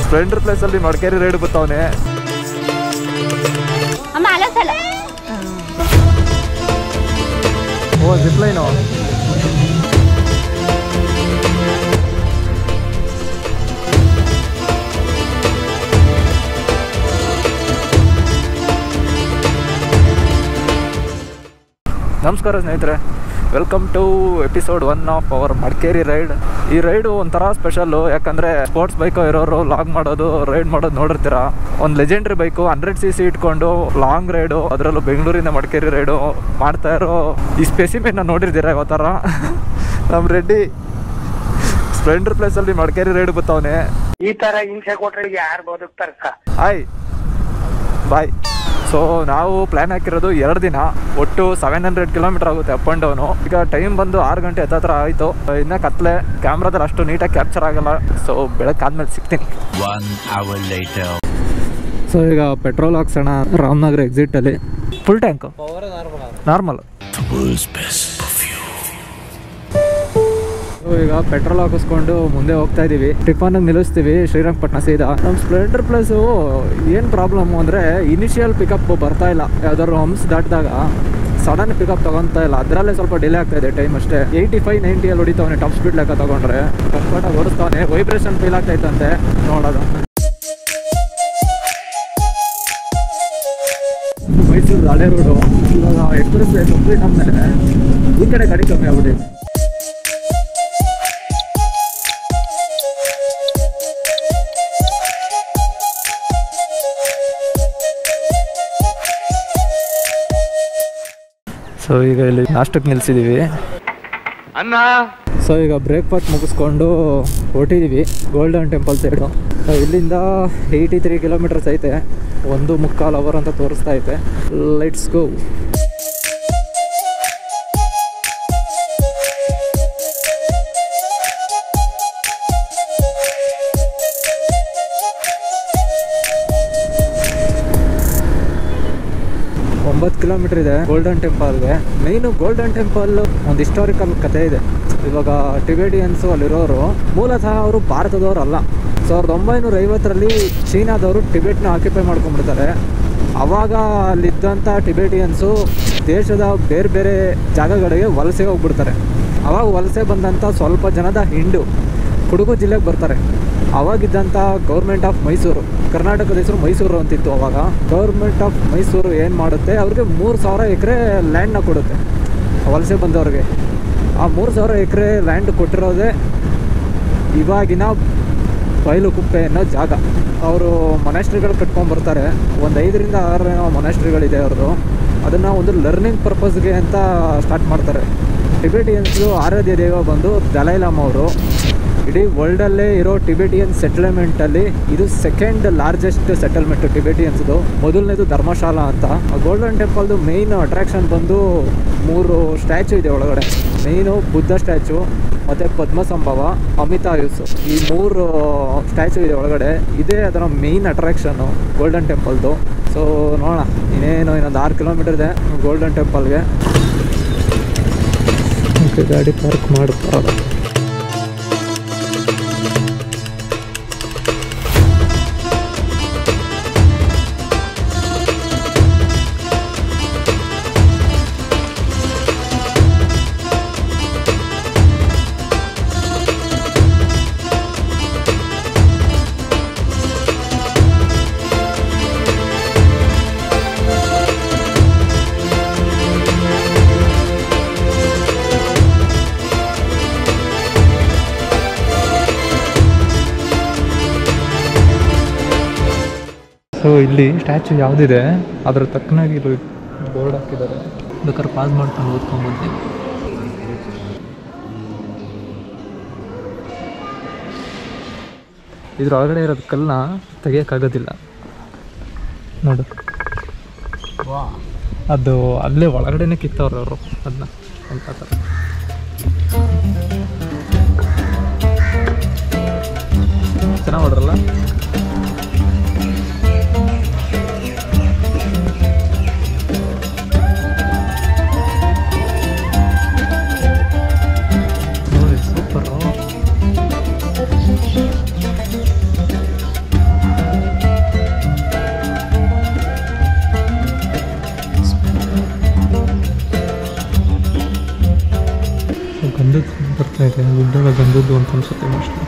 Splendor ಪ್ಲೇಸಲ್ಲಿ Madikeri ride ಬತ್ತವನೆ. ಓ zipline ನಮಸ್ಕಾರ ಸ್ನೇಹಿತರೆ, welcome to episode 1 of our Madikeri ride. ಈ ರೈಡು ಒಂಥರ ಸ್ಪೆಷಲ್ಲು, ಯಾಕಂದರೆ ಸ್ಪೋರ್ಟ್ಸ್ ಬೈಕು ಇರೋರು ಲಾಗ್ ಮಾಡೋದು ರೈಡ್ ಮಾಡೋದು ನೋಡಿರ್ತೀರ. ಒಂದು ಲೆಜೆಂಡ್ರಿ ಬೈಕು 100cc ಇಟ್ಕೊಂಡು ಲಾಂಗ್ ರೈಡು, ಅದರಲ್ಲೂ ಬೆಂಗಳೂರಿಂದ ಮಡಿಕೇರಿ ರೈಡು ಮಾಡ್ತಾ ಇರೋ ಈ ಸ್ಪೆಸಿಮೆನ್ನ ನೋಡಿರ್ತೀರ. ಯಾವ ಥರ ನಮ್ಮ ರೆಡ್ಡಿ ಸ್ಪ್ಲೆಂಡರ್ ಪ್ಲೇಸಲ್ಲಿ ಮಡಿಕೇರಿ ರೈಡ್ ಬತ್ತವನೆ. ಈ ಥರ ಹಿಂಸೆ ಕೊಟ್ಟರೆ ಯಾರು ಬದುಕ್ತಾರಕ್ಕ? Hi bye. ಸೊ ನಾವು ಪ್ಲ್ಯಾನ್ ಹಾಕಿರೋದು 2 ದಿನ, ಒಟ್ಟು 700 ಕಿಲೋಮೀಟರ್ ಆಗುತ್ತೆ ಅಪ್ ಆ್ಯಂಡ್ ಡೌನು. ಈಗ ಟೈಮ್ ಬಂದು 6 ಗಂಟೆ ಹತ್ರ ಆಯಿತು. ಇನ್ನೂ ಕತ್ಲೆ, ಕ್ಯಾಮ್ರಾದಲ್ಲಿ ಅಷ್ಟು ನೀಟಾಗಿ ಕ್ಯಾಪ್ಚರ್ ಆಗಲ್ಲ. ಸೊ ಬೆಳಕಾದ್ಮೇಲೆ ಸಿಗ್ತೀನಿ. 1 hour later. ಸೊ ಈಗ ಪೆಟ್ರೋಲ್ ಹಾಕ್ಸೋಣ ರಾಮನಗರ ಎಕ್ಸಿಟಲ್ಲಿ. Full tank normal. ಈಗ ಪೆಟ್ರೋಲ್ ಹಾಕಿಸ್ಕೊಂಡು ಮುಂದೆ ಹೋಗ್ತಾ ಇದೀವಿ. ಟಿಫನ್ ನಿಲ್ಲಿಸ್ತೀವಿ ಶ್ರೀರಂಗಪಟ್ಟಣ ಸೀದಾ. ನಮ್ಮ ಸ್ಪ್ಲೆಂಡರ್ ಪ್ಲಸ್ಸು ಏನು ಪ್ರಾಬ್ಲಮ್ಮು ಅಂದರೆ ಇನಿಷಿಯಲ್ ಪಿಕಪ್ ಬರ್ತಾ ಇಲ್ಲ. ಯಾವ್ದಾದ್ರು ಹಂಪ್ಸ್ ದಾಟಿದಾಗ ಸಡನ್ ಪಿಕಪ್ ತೊಗೊತಾ ಇಲ್ಲ. ಅದರಲ್ಲೇ ಸ್ವಲ್ಪ ಡಿಲೇ ಆಗ್ತಾ ಇದೆ ಟೈಮ್ ಅಷ್ಟೇ. 85-90 ಹೊಡಿತಾವನೆ ಟಾಪ್ ಸ್ಪೀಡ್ ಲೆಕ್ಕ ತೊಗೊಂಡ್ರೆ. ಕಂಫರ್ಟಾಗಿ ಓಡಿಸ್ತಾವನೆ. ವೈಬ್ರೇಷನ್ ಫೀಲ್ ಆಗ್ತೈತಂತೆ, ನೋಡೋದು. ಮೈಸೂರು ಹಳೆ ರೋಡು ಇವಾಗ ಎಕ್ಸ್ಪ್ರೆಸ್ ವೇ ಕಂಪ್ಲೀಟ್ ಆದಮೇಲೆ ಈ ಕಡೆ ಗಾಡಿ ಕಮ್ಮಿ ಆಗ್ಬಿಟ್ಟಿದೆ. ಸೊ ಈಗ ಇಲ್ಲಿ ನಾಷ್ಟಕ್ಕೆ ನಿಲ್ಸಿದ್ದೀವಿ ಅನ್ನ. ಸೊ ಈಗ ಬ್ರೇಕ್ಫಾಸ್ಟ್ ಮುಗಿಸ್ಕೊಂಡು ಹೊರಟಿದ್ದೀವಿ ಗೋಲ್ಡನ್ ಟೆಂಪಲ್ ಸೈಡು. ಇಲ್ಲಿಂದ 83 ಕಿಲೋಮೀಟರ್ಸ್ ಐತೆ. 1.25 ಅವರ್ ಅಂತ ತೋರಿಸ್ತಾ ಐತೆ. Let's go. ಕಿಲೋಮೀಟರ್ ಇದೆ ಗೋಲ್ಡನ್ ಟೆಂಪಲ್ಗೆ. ಮೇಯ್ನು ಗೋಲ್ಡನ್ ಟೆಂಪಲ್ ಒಂದು ಹಿಸ್ಟಾರಿಕಲ್ ಕಥೆ ಇದೆ. ಇವಾಗ ಟಿಬೆಟಿಯನ್ಸು ಅಲ್ಲಿರೋರು ಮೂಲತಃ ಅವರು ಭಾರತದವರು ಅಲ್ಲ. 1950ರಲ್ಲಿ ಚೀನಾದವರು ಟಿಬೆಟ್ನ ಆಕ್ಯುಪೈ ಮಾಡ್ಕೊಂಡ್ಬಿಡ್ತಾರೆ. ಆವಾಗ ಅಲ್ಲಿದ್ದಂಥ ಟಿಬೆಟಿಯನ್ಸು ದೇಶದ ಬೇರೆ ಬೇರೆ ಜಾಗಗಳಿಗೆ ವಲಸೆ ಹೋಗ್ಬಿಡ್ತಾರೆ. ಆವಾಗ ವಲಸೆ ಬಂದಂಥ ಸ್ವಲ್ಪ ಜನದ ಹಿಂಡು ಕೊಡಗು ಜಿಲ್ಲೆಗೆ ಬರ್ತಾರೆ. ಅವಾಗಿದ್ದಂಥ ಗೌರ್ಮೆಂಟ್ ಆಫ್ ಮೈಸೂರು, ಕರ್ನಾಟಕದ ಹೆಸರು ಮೈಸೂರು ಅಂತಿತ್ತು. ಅವಾಗ ಗೌರ್ಮೆಂಟ್ ಆಫ್ ಮೈಸೂರು ಏನು ಮಾಡುತ್ತೆ, ಅವ್ರಿಗೆ 3000 ಎಕರೆ ಲ್ಯಾಂಡ್ನ ಕೊಡುತ್ತೆ ವಲಸೆ ಬಂದವ್ರಿಗೆ. ಆ 3000 ಎಕರೆ ಲ್ಯಾಂಡ್ ಕೊಟ್ಟಿರೋದೇ ಇವಾಗಿನ ಬಯಲುಕುಪ್ಪೆ ಅನ್ನೋ ಜಾಗ. ಅವರು ಮೊನಾಸ್ಟ್ರಿಗಳು ಕಟ್ಕೊಂಡ್ಬರ್ತಾರೆ. ಒಂದು 5ರಿಂದ 6 ಮೊನಾಸ್ಟ್ರಿಗಳಿದೆ ಅವ್ರದ್ದು. ಅದನ್ನು ಒಂದು ಲರ್ನಿಂಗ್ ಪರ್ಪಸ್ಗೆ ಅಂತ ಸ್ಟಾರ್ಟ್ ಮಾಡ್ತಾರೆ. ಟಿಬೆಟಿಯನ್ಸ್ದು ಆರಾಧ್ಯ ದೈವ ಬಂದು ದಲೈ ಲಾಮಾ ಅವರು. ಇಡೀ ವರ್ಲ್ಡಲ್ಲೇ ಇರೋ ಟಿಬೆಟಿಯನ್ ಸೆಟಲ್ಮೆಂಟಲ್ಲಿ ಇದು 2nd ಲಾರ್ಜೆಸ್ಟ್ ಸೆಟಲ್ಮೆಂಟ್ ಟಿಬೆಟಿಯನ್ಸ್ದು. ಮೊದಲನೇದು ಧರ್ಮಶಾಲಾ ಅಂತ. ಗೋಲ್ಡನ್ ಟೆಂಪಲ್ದು ಮೇಯ್ನ್ ಅಟ್ರಾಕ್ಷನ್ ಬಂದು 3 ಸ್ಟ್ಯಾಚು ಇದೆ ಒಳಗಡೆ. ಮೇಯ್ನು ಬುದ್ಧ ಸ್ಟ್ಯಾಚು, ಮತ್ತು ಪದ್ಮಸಂಭವ, ಅಮಿತಾಯುಸ್, ಈ 3 ಸ್ಟ್ಯಾಚು ಇದೆ ಒಳಗಡೆ. ಇದೇ ಅದರ ಮೇಯ್ನ್ ಅಟ್ರಾಕ್ಷನ್ನು ಗೋಲ್ಡನ್ ಟೆಂಪಲ್ದು. ಸೊ ನೋಡೋಣ, ಇನ್ನೊಂದು 6 ಕಿಲೋಮೀಟರ್ ಇದೆ ಗೋಲ್ಡನ್ ಟೆಂಪಲ್ಗೆ. ಗಾಡಿ ಪಾರ್ಕ್ ಮಾಡ್ತಾರೆ. ಸೊ ಇಲ್ಲಿ ಸ್ಟ್ಯಾಚು ಯಾವುದಿದೆ ಅದ್ರ ತಕ್ಕನಾಗಿ ಇಲ್ಲಿ ಬೋರ್ಡ್ ಹಾಕಿದ್ದಾರೆ. ಬೇಕಾದ್ರೆ ಪಾಸ್ ಮಾಡ್ಕೊಂಡು ಓದ್ಕೊಂಡ್ಬಂದು. ಇದ್ರ ಒಳಗಡೆ ಇರೋದು ಕಲ್ಲನ್ನ ತೆಗಿಯೋಕ್ಕಾಗೋದಿಲ್ಲ ನೋಡು. ಅದು ಅಲ್ಲೇ ಒಳಗಡೆನೇ ಕಿತ್ತವ್ರು ಅವರು ಅದನ್ನ ಅಂತ ಥರ. ಚೆನ್ನಾಗಿ ಹೊಡ್ರಲ್ಲ. ಗಂಧದ್ದು ಬರ್ತಾ ಇದೆ, ಗುಡ್ಡೆಲ್ಲ ಗಂಧದ್ದು ಅಂತ ಅನ್ಸುತ್ತೆ ಮೋಸ್ಟ್ಲಿ.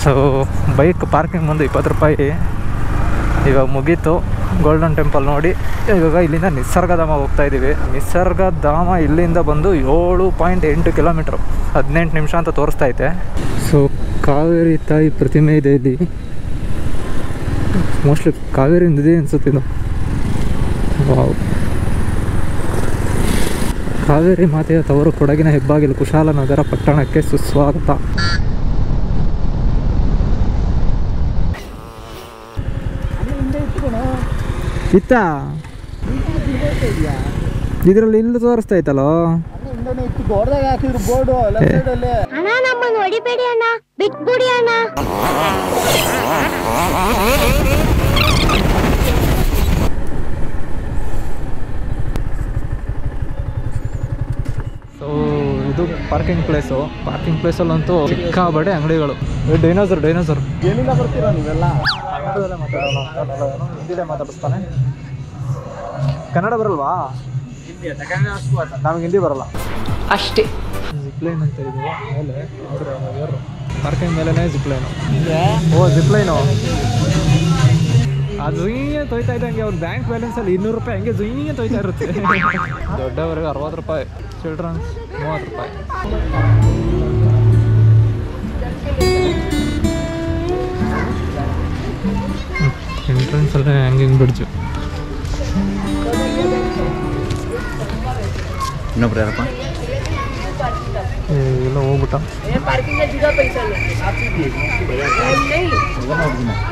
ಸೊ ಬೈಕ್ ಪಾರ್ಕಿಂಗ್ ಬಂದು 20 ರೂಪಾಯಿ. ಇವಾಗ ಮುಗೀತು ಗೋಲ್ಡನ್ ಟೆಂಪಲ್ ನೋಡಿ. ಇವಾಗ ಇಲ್ಲಿಂದ ನಿಸರ್ಗಧಾಮ ಹೋಗ್ತಾ ಇದ್ದೀವಿ. ನಿಸರ್ಗಧಾಮ ಇಲ್ಲಿಂದ ಬಂದು 7.8 ಕಿಲೋಮೀಟ್ರು, 18 ನಿಮಿಷ ಅಂತ ತೋರಿಸ್ತಾ ಐತೆ. ಸೊ ಕಾವೇರಿ ತಾಯಿ ಪ್ರತಿಮೆ ಇದೆ ಇಲ್ಲಿ. ಮೋಸ್ಟ್ಲಿ ಕಾವೇರಿಯಿಂದ ಇದೆ ಅನ್ಸುತ್ತೆ ಇದು. ವಾವ್, ಕಾವೇರಿ ಮಾತೆಯ ತವರು ಕೊಡಗಿನ ಹೆಬ್ಬಾಗಿಲು ಕುಶಾಲನಗರ ಪಟ್ಟಣಕ್ಕೆ ಸುಸ್ವಾಗತ. ಇತ್ತ ಇದರಲ್ಲಿ ಇಲ್ಲೂ ತೋರಿಸ್ತಾ ಇತ್ತಲ್ಲೋ. ಅಣ್ಣ ನಮ್ಮನ್ನು ಹೊಡಿಬೇಡಿ ಅಣ್ಣ, ಬಿಟ್ಬಿಡಿ ಅಣ್ಣ. ಸೊ ಇದು ಪಾರ್ಕಿಂಗ್ ಪ್ಲೇಸಲ್ಲಂತೂ ಸಿಕ್ಕಾಬಡೆ ಅಂಗಡಿಗಳು. ಡೈನೋಸರ್ ಏನಿಲ್ಲ ಬರ್ತೀರಾ ನೀವೆಲ್ಲ? ಹಿಂದಿಲೇ ಮಾತಾಡಿಸ್ತಾನೆ. ಕನ್ನಡ ಬರಲ್ವಾ? ನಮಗೆ ಹಿಂದಿ ಬರಲ್ಲ ಅಷ್ಟೇ. ಜಿಪ್ಲೈನ್ ಅಂತ ಇದು ಮೇಲೆ ಪಾರ್ಕಿಂಗ್ ಮೇಲೇ ಜಿಪ್ಲೈನು. ಓ ಜಿಪ್ಲೈನು ಅದು ಜುಯ್ಯ ತೊಯ್ತಾ ಇದ್ದಂಗೆ ಅವ್ರ ಬ್ಯಾಂಕ್ ಬ್ಯಾಲೆನ್ಸಲ್ಲಿ 200 ರೂಪಾಯಿ ಹಂಗೆ ಜುಯ್ಯ ತೊಯ್ತಾ ಇರುತ್ತೆ. ದೊಡ್ಡವರೆಗೆ 60 ರೂಪಾಯಿ, ಚಿಲ್ಡ್ರನ್ಸ್ 30 ರೂಪಾಯಿ. ಎಂಟ್ರೆನ್ಸಲ್ಲೇ ಹ್ಯಾಂಗಿಂಗ್ ಬ್ರಿಡ್ಜು. ಇನ್ನೊಬ್ರು ಯಾರಪ್ಪ ಎಲ್ಲ ಹೋಗ್ಬಿಟ್ಟ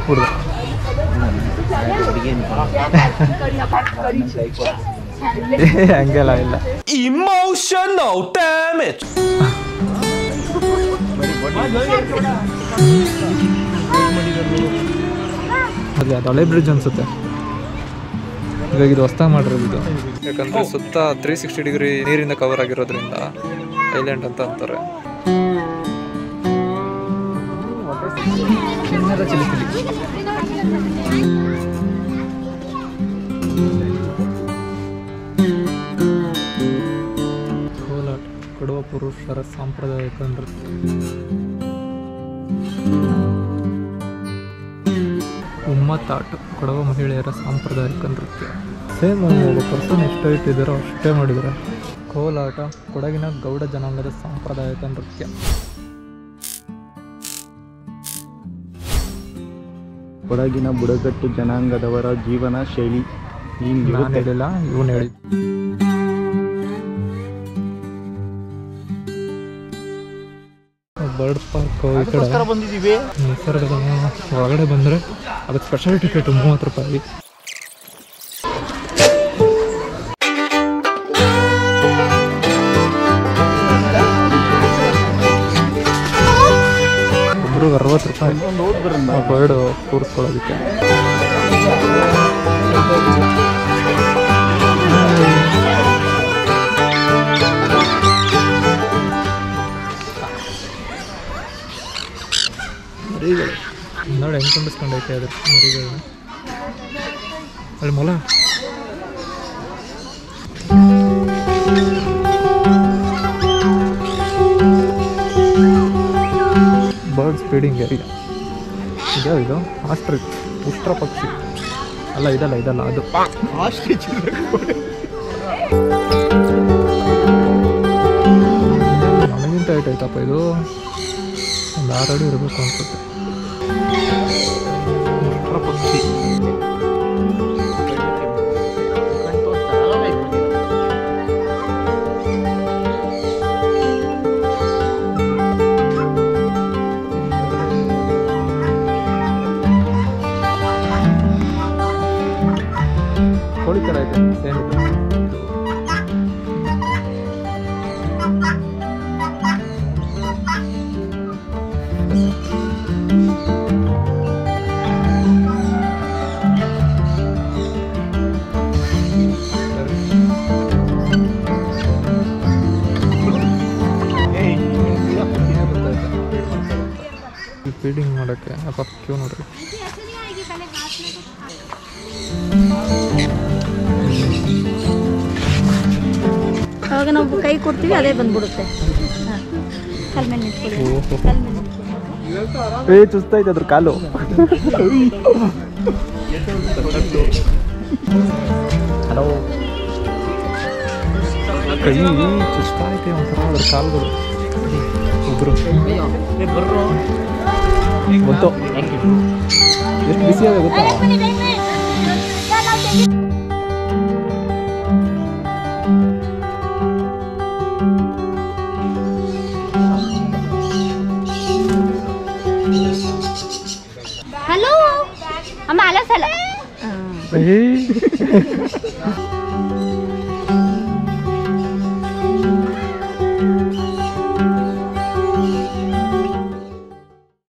ಹುಡುಗ. ಹಂಗೆಲ್ಲ ಇಲ್ಲ. Emotional damage. ಅದೇ ಅದು ಹಳೆ ಬ್ರಿಡ್ಜ್ ಅನ್ಸುತ್ತೆ. ಇವಾಗ ಇದು ಹೊಸ್ದಾಗಿ ಮಾಡಿರೋದು ಇದು. ಯಾಕಂದ್ರೆ ಸುತ್ತ 360 ಡಿಗ್ರಿ ನೀರಿಂದ ಕವರ್ ಆಗಿರೋದ್ರಿಂದ ಐಲ್ಯಾಂಡ್ ಅಂತ ಅಂತಾರೆ. ಚಿನ್ನದ ಚಿಲಿಪಿಲಿ. ಕೋಲಾಟ ಕೊಡವ ಪುರುಷರ ಸಾಂಪ್ರದಾಯಿಕ ನೃತ್ಯ. ಉಮ್ಮತ್ತಾಟು ಕೊಡವ ಮಹಿಳೆಯರ ಸಾಂಪ್ರದಾಯಿಕ ನೃತ್ಯ. ಸೇಮ್ ಒಬ್ಬ ಪರ್ಸನ್ ಎಷ್ಟು ಇಟ್ಟಿದ್ದಾರೋ ಅಷ್ಟೇ ಮಾಡಿದ್ದಾರೆ. ಕೋಲಾಟ ಕೊಡಗಿನ ಗೌಡ ಜನಾಂಗದ ಸಾಂಪ್ರದಾಯಿಕ ನೃತ್ಯ. ಕೊಡಗಿನ ಬುಡಕಟ್ಟು ಜನಾಂಗದವರ ಜೀವನ ಶೈಲಿ. ನಾನು ಹೇಳಿಲ್ಲ, ಇವನು ಹೇಳಿ. ಬರ್ಡ್ ಪಾರ್ಕ್ ಈ ಕಡೆ ಬಂದಿದ್ದೀವಿ. ನಿಸರ್ಗದ ಒಳಗಡೆ ಬಂದರೆ ಅದಕ್ಕೆ ಸ್ಪೆಷಲ್ ಟಿಕೆಟ್ 30 ರೂಪಾಯಿ. ಒಬ್ರಿಗೆ 60 ರೂಪಾಯಿ ಬರ್ಡ್ ಕೂರಿಸ್ಕೊಳ್ಳೋದಕ್ಕೆ. ನೋಡಿ ಹೆಂಗೆ ಕೊಂಡಿಸ್ಕೊಂಡೈತೆ ಅದ್ರ ಮರಿಗಳನ್ನ. ಅಲ್ಲಿ ಮೊಲ. ಬರ್ಡ್ ಫೀಡಿಂಗ್ ಏರಿಯಾ ಇದೆಯಾ ಇದು? ಆಸ್ಟ್ರಿಚ್ ಉಷ್ಟ್ರ ಪಕ್ಷಿ ಅಲ್ಲ, ಇದಲ್ಲ ಅದು ನನಗಿಂತ ಹೈಟ್ ಐತಪ್ಪ ಇದು. ಒಂದು 6 ಅಡಿ ಇರಬೇಕು ಅನ್ಸುತ್ತೆ. ಉಷ್ಟ್ರ ಪಕ್ಷಿ. ಕೋಳಿ ಥರ ಐತೆ ಸೇಮ್ ಇದು. ಫೀಡಿಂಗ್ ಮಾಡೋಕ್ಕೆ ಅಪ್ಪ ಕ್ಯೂ ನೋಡ್ರಿ. ಅವಾಗ ನಾವು ಕೈ ಕೊಡ್ತೀವಿ ಅದೇ ಬಂದ್ಬಿಡುತ್ತೆ. ಕಾಲ್ ಮೇಲೆ ನಿಂತ್ಕೊಳ್ಳಿ, ಕಾಲ್ ಮೇಲೆ ನಿಂತ್ಕೊಳ್ಳಿ. ಚುಸ್ತೈತೆ ಅದ್ರ ಕಾಲು. ಹಲೋ ಕೈ ಚುಸ್ತಾಯ್ತೆ ಒಂಥರ ಅದ್ರ ಕಾಲುಗಳು. ಒಬ್ಬರು ಗೊತ್ತು ಎಷ್ಟು ಬಿಸಿ ಆಗ ಗೊತ್ತಾ. ಹಲೋ ಅಮ್ಮ ಅಲ್ಲ ಸಲ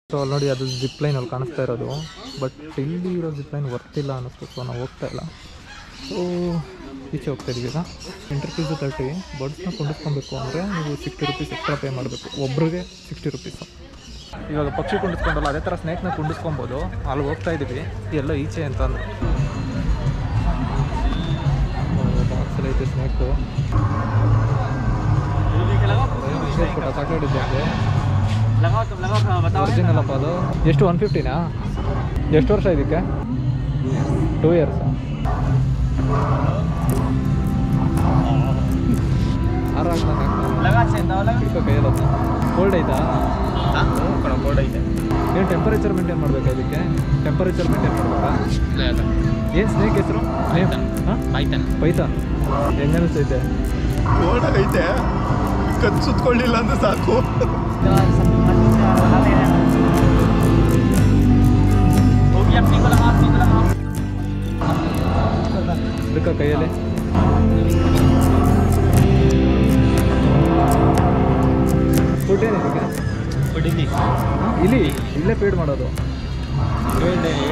ಸೊ ಅಲ್ಲಿ ನೋಡಿ ಅದು ಜಿಪ್ ಲೈನ್ ಅಲ್ಲಿ ಕಾಣಿಸ್ತಾ ಇರೋದು. ಬಟ್ ಇಲ್ಲಿ ಇರೋ ಜಿಪ್ ಲೈನ್ ವರ್ತಿಲ್ಲ ಅನ್ನಿಸ್ತು. ಸೊ ನಾವು ಹೋಗ್ತಾ ಇಲ್ಲ. ಸೊ ಈಚೆ ಹೋಗ್ತಾ ಇದೀವಿ ಈಗ. Entry fees 30. ಬರ್ಡ್ಸ್ನ ಕೊಂಡಿಸ್ಕೊಬೇಕು ಅಂದರೆ ನೀವು 60 ರೂಪೀಸ್ ಎಕ್ಸ್ಟ್ರಾ ಪೇ ಮಾಡಬೇಕು. ಒಬ್ರಿಗೆ 60 ರೂಪೀಸು. ಇವಾಗ ಪಕ್ಷಿ ಕುಂಡಿಸ್ಕೊಂಡಲ್ಲ ಅದೇ ಥರ ಸ್ನೇಕ್ನ ಕುಂಡಿಸ್ಕೊಬೋದು. ಅಲ್ಲಿ ಹೋಗ್ತಾ ಇದ್ದೀವಿ ಎಲ್ಲೋ ಈಚೆ ಅಂತ ಅಂದರು. ಬಾಕ್ಸಲ್ಲಿ ಐತೆ ಸ್ನೇಕು. ಸಾಕಾಡಿದ್ದೆ ಒರಿಜಿನಲ್ ಅಪ್ಪ ಅದು. ಎಷ್ಟು 150ನಾ? ಎಷ್ಟು ವರ್ಷ ಇದಕ್ಕೆ? 2 ಇಯರ್ಸಾ? ಕೈಯಲ್ಲ ಕೋಲ್ಡ್ ಐತಾ? ಕೋಲ್ಡ್ ಐತೆ. ಏನು ಟೆಂಪರೇಚರ್ ಮೇಂಟೈನ್ ಮಾಡಬೇಕಾ ಇದಕ್ಕೆ? ಟೆಂಪರೇಚರ್ ಮೇಂಟೈನ್ ಮಾಡಬೇಕಾ? ಏನು ಸ್ನೇಕ್ ಹೆಸರು? ಪೈಥಾನ್. ಹೆಂಗೆ ಅನಿಸ್ತೈತೆ? ಕೋಲ್ಡ್ ಐತೆ, ಕತ್ ಸುತ್ಕೊಳ್ಳಿಲ್ಲ ಅಂದ್ರೆ ಸಾಕು. ಇದಕ್ಕ ಕೈಯಲ್ಲಿ ಫುಡ್ ಏನಿದೆ? ಇಲ್ಲಿ ಇಲ್ಲೇ ಫೀಡ್ ಮಾಡೋದು.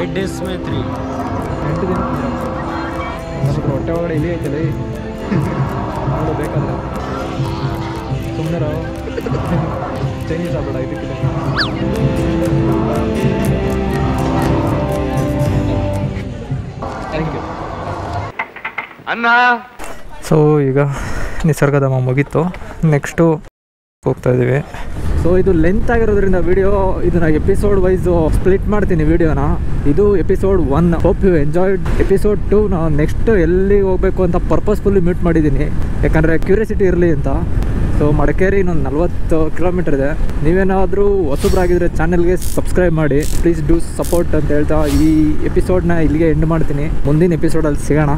8 days 3. 8 ದಿನ ನಮ್ಮ ಹೊಟ್ಟೆ ಒಳಗಡೆ ಇಲ್ಲಿ ಐತಲ್ಲ ನೋಡು ಬೇಕಾದ್ರೆ. ಸುಮ್ಮನೆ ರಾವ್ ಚೈನೀಸ್ ಆಗ್ಬೇಡ ಇದಕ್ಕಿಲ್ಲ. ಥ್ಯಾಂಕ್ ಯು ಅನ್ನ. ಸೊ ಈಗ ನಿಸರ್ಗಧಾಮ ಮುಗೀತು. ನೆಕ್ಸ್ಟು ಹೋಗ್ತಾ ಇದ್ದೀವಿ. ಸೊ ಇದು ಲೆಂತ್ ಆಗಿರೋದ್ರಿಂದ ವಿಡಿಯೋ ಇದನ್ನ ಎಪಿಸೋಡ್ ವೈಸು ಸ್ಪ್ಲಿಟ್ ಮಾಡ್ತೀನಿ ವಿಡಿಯೋನ. ಇದು episode 1. Hope you enjoyed. Episode 2 ನಾನು ನೆಕ್ಸ್ಟ್ ಎಲ್ಲಿ ಹೋಗಬೇಕು ಅಂತ ಪರ್ಪಸ್ಫುಲ್ಲಿ ಮ್ಯೂಟ್ ಮಾಡಿದ್ದೀನಿ, ಯಾಕಂದರೆ ಕ್ಯೂರಿಯಾಸಿಟಿ ಇರಲಿ ಅಂತ. ಸೊ ಮಡಿಕೇರಿ ಇನ್ನೊಂದು 40 ಕಿಲೋಮೀಟರ್ ಇದೆ. ನೀವೇನಾದರೂ ಹೊಸಬ್ರಾಗಿದ್ದರೆ ಚಾನಲ್ಗೆ ಸಬ್ಸ್ಕ್ರೈಬ್ ಮಾಡಿ, ಪ್ಲೀಸ್ ಡೂ ಸಪೋರ್ಟ್ ಅಂತ ಹೇಳ್ತಾ ಈ ಎಪಿಸೋಡ್ನ ಇಲ್ಲಿಗೆ ಎಂಡ್ ಮಾಡ್ತೀನಿ. ಮುಂದಿನ ಎಪಿಸೋಡಲ್ಲಿ ಸಿಗೋಣ.